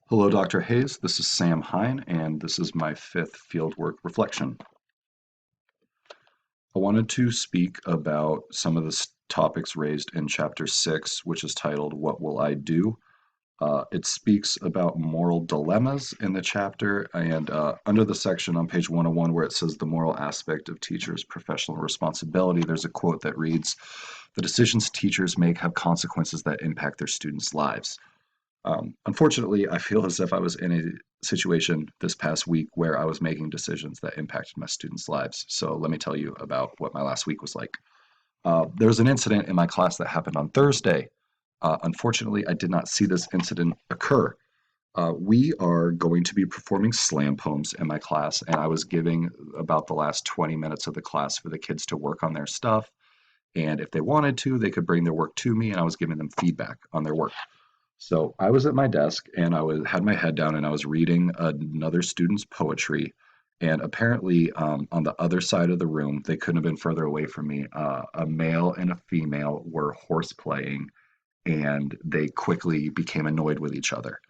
Hello, Dr. Hayes. This is Sam Hine, and this is my fifth fieldwork reflection. I wanted to speak about some of the topics raised in Chapter 6, which is titled, What Will I Do? It speaks about moral dilemmas in the chapter, and under the section on page 101 where it says the moral aspect of teachers' professional responsibility, there's a quote that reads, "The decisions teachers make have consequences that impact their students' lives." Unfortunately, I feel as if I was in a situation this past week where I was making decisions that impacted my students' lives. So let me tell you about what my last week was like. There was an incident in my class that happened on Thursday. Unfortunately, I did not see this incident occur. We are going to be performing slam poems in my class, and I was giving about the last 20 minutes of the class for the kids to work on their stuff. And if they wanted to, they could bring their work to me, and I was giving them feedback on their work. So I was at my desk and had my head down and I was reading another student's poetry. And apparently, on the other side of the room, they couldn't have been further away from me. A male and a female were horse playing, and they quickly became annoyed with each other.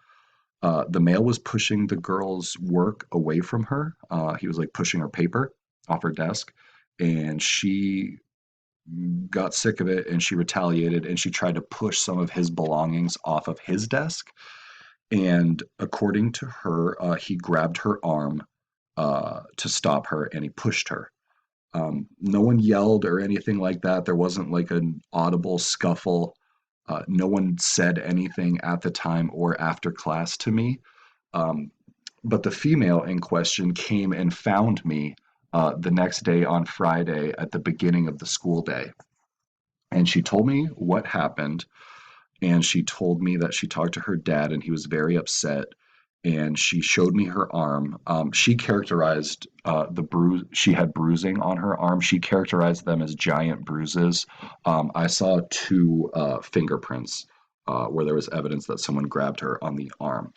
The male was pushing the girl's work away from her. He was like pushing her paper off her desk, and she got sick of it and she retaliated and she tried to push some of his belongings off of his desk. And according to her, he grabbed her arm to stop her and he pushed her. No one yelled or anything like that. There wasn't like an audible scuffle. No one said anything at the time or after class to me. Um, but the female in question came and found me the next day on Friday at the beginning of the school day. And she told me what happened. And she told me that she talked to her dad and he was very upset. And she showed me her arm. She characterized the bruise, she had bruising on her arm. She characterized them as giant bruises. I saw two fingerprints where there was evidence that someone grabbed her on the arm.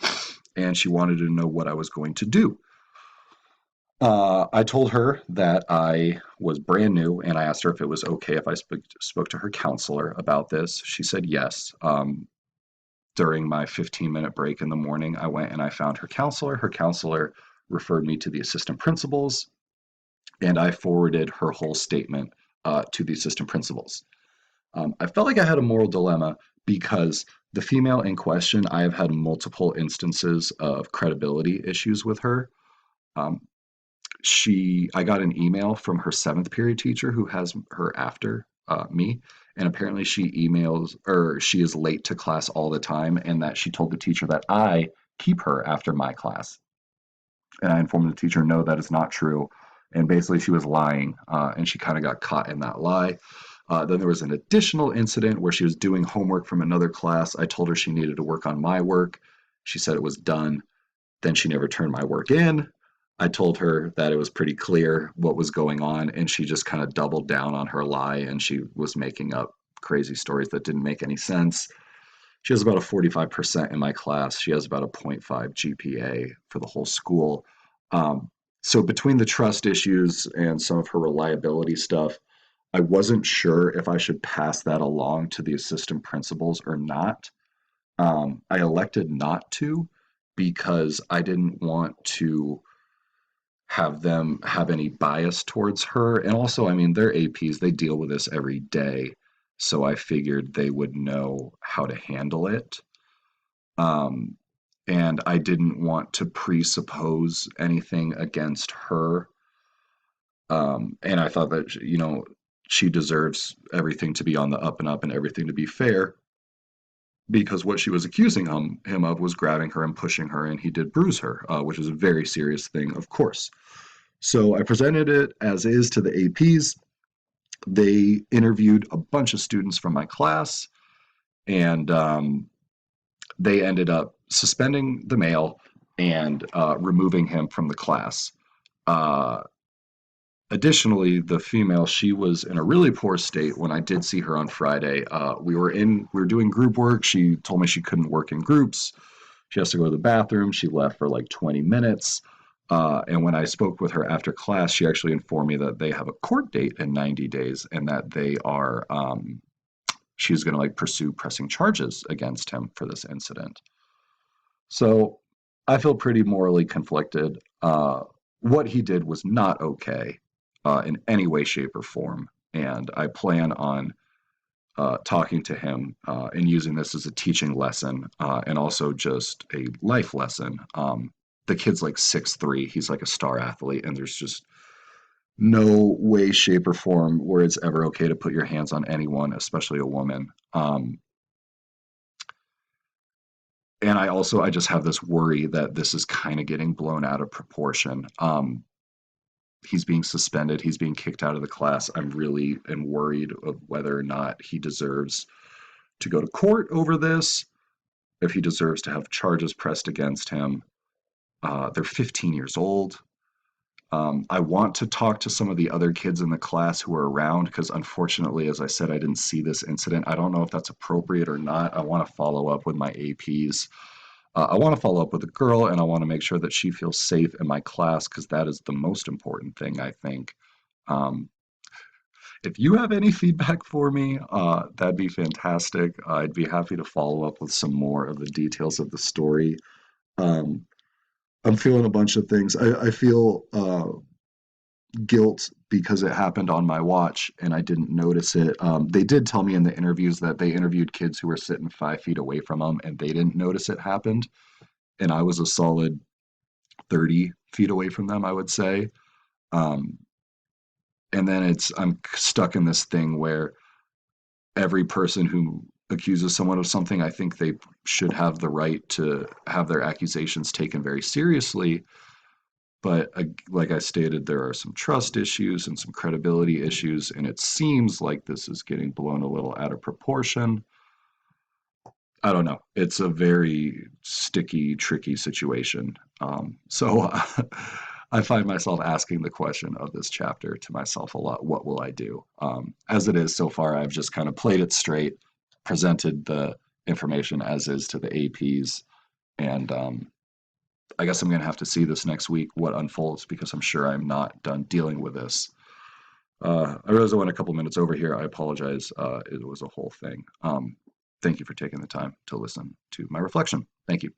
And she wanted to know what I was going to do. I told her that I was brand new and I asked her if it was okay if I spoke to her counselor about this. She said yes. During my 15-minute break in the morning, I went and I found her counselor. Her counselor referred me to the assistant principals, and I forwarded her whole statement to the assistant principals. I felt like I had a moral dilemma because the female in question, I have had multiple instances of credibility issues with her. Um, I got an email from her seventh period teacher who has her after me, and apparently she is late to class all the time, and that she told the teacher that I keep her after my class. And I informed the teacher, no, that is not true. And basically, she was lying, and she kind of got caught in that lie. Then there was an additional incident where she was doing homework from another class. I told her she needed to work on my work. She said it was done. Then she never turned my work in. I told her that it was pretty clear what was going on, and she just kind of doubled down on her lie and she was making up crazy stories that didn't make any sense. She has about a 45% in my class. She has about a zero point 0.5 GPA for the whole school. Um, so between the trust issues and some of her reliability stuff, I wasn't sure if I should pass that along to the assistant principals or not. I elected not to because I didn't want to have them have any bias towards her. And also, I mean, they're APs, they deal with this every day. So I figured they would know how to handle it. Um, and I didn't want to presuppose anything against her. And I thought that, she deserves everything to be on the up and up and everything to be fair because what she was accusing him of was grabbing her and pushing her, and he did bruise her, which is a very serious thing, of course. So I presented it as is to the APs. They interviewed a bunch of students from my class, and they ended up suspending the male and removing him from the class. Uh, Additionally, the female, she was in a really poor state when I did see her on Friday. We were doing group work. She told me she couldn't work in groups. She has to go to the bathroom. She left for like 20 minutes. And when I spoke with her after class, she actually informed me that they have a court date in 90 days and that she's going to like pursue pressing charges against him for this incident. So I feel pretty morally conflicted. What he did was not okay in any way, shape, or form, and I plan on talking to him and using this as a teaching lesson and also just a life lesson. The kid's like 6'3". He's like a star athlete, and there's just no way, shape, or form where it's ever okay to put your hands on anyone, especially a woman. And I just have this worry that this is kind of getting blown out of proportion. He's being suspended. He's being kicked out of the class. I'm really am worried of whether or not he deserves to go to court over this, if he deserves to have charges pressed against him. They're 15 years old. I want to talk to some of the other kids in the class who are around because, unfortunately, as I said, I didn't see this incident. I don't know if that's appropriate or not. I want to follow up with my APs. I want to follow up with the girl, and I want to make sure that she feels safe in my class because that is the most important thing, I think. Um, if you have any feedback for me, that'd be fantastic. I'd be happy to follow up with some more of the details of the story. Um, I'm feeling a bunch of things. I feel guilt because it happened on my watch and I didn't notice it. They did tell me in the interviews that they interviewed kids who were sitting 5 feet away from them and they didn't notice it happened. And I was a solid 30 feet away from them, I would say. Um, and then I'm stuck in this thing where every person who accuses someone of something, I think they should have the right to have their accusations taken very seriously. But like I stated, there are some trust issues and some credibility issues, and it seems like this is getting blown a little out of proportion. I don't know. It's a very sticky, tricky situation. So I find myself asking the question of this chapter to myself a lot. What will I do? As it is so far, I've just kind of played it straight, presented the information as is to the APs, and I guess I'm going to have to see this next week what unfolds because I'm sure I'm not done dealing with this. I realize I went a couple minutes over here. I apologize. It was a whole thing. Thank you for taking the time to listen to my reflection. Thank you.